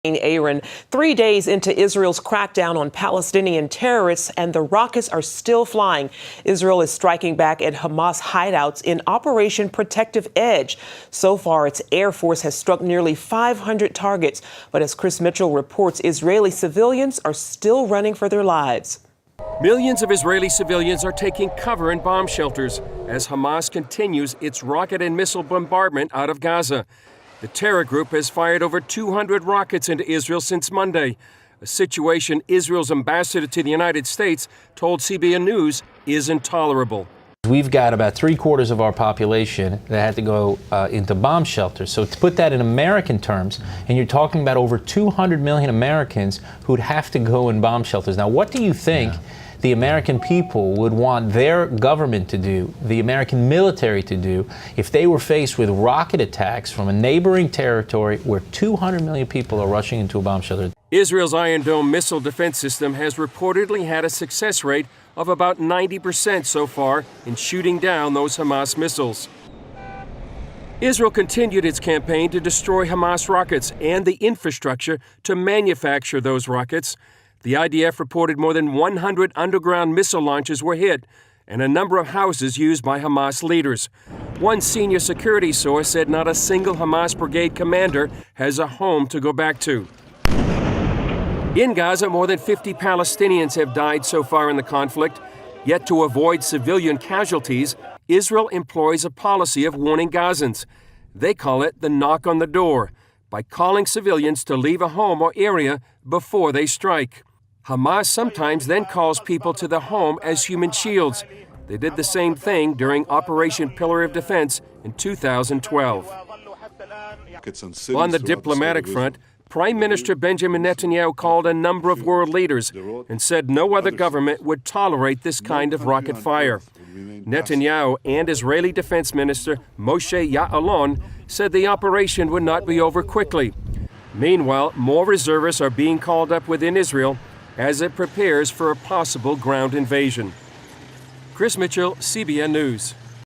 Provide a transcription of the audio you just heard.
Aaron, 3 days into Israel's crackdown on Palestinian terrorists, and the rockets are still flying. Israel is striking back at Hamas hideouts in Operation Protective Edge. So far, its Air Force has struck nearly 500 targets. But as Chris Mitchell reports, Israeli civilians are still running for their lives. Millions of Israeli civilians are taking cover in bomb shelters as Hamas continues its rocket and missile bombardment out of Gaza. The terror group has fired over 200 rockets into Israel since Monday, a situation Israel's ambassador to the United States told CBN News is intolerable. We've got about 3/4 of our population that had to go into bomb shelters. So to put that in American terms, and you're talking about over 200 million Americans who'd have to go in bomb shelters. Now, what do you think the American people would want their government to do, the American military to do, if they were faced with rocket attacks from a neighboring territory where 200 million people are rushing into a bomb shelter? Israel's Iron Dome missile defense system has reportedly had a success rate of about 90% so far in shooting down those Hamas missiles. Israel continued its campaign to destroy Hamas rockets and the infrastructure to manufacture those rockets. The IDF reported more than 100 underground missile launches were hit and a number of houses used by Hamas leaders. One senior security source said not a single Hamas brigade commander has a home to go back to. In Gaza, more than 50 Palestinians have died so far in the conflict. Yet to avoid civilian casualties, Israel employs a policy of warning Gazans. They call it the knock on the door, by calling civilians to leave a home or area before they strike. Hamas sometimes then calls people to the home as human shields. They did the same thing during Operation Pillar of Defense in 2012. On the diplomatic front, Prime Minister Benjamin Netanyahu called a number of world leaders and said no other government would tolerate this kind of rocket fire. Netanyahu and Israeli Defense Minister Moshe Ya'alon said the operation would not be over quickly. Meanwhile, more reservists are being called up within Israel as it prepares for a possible ground invasion. Chris Mitchell, CBN News.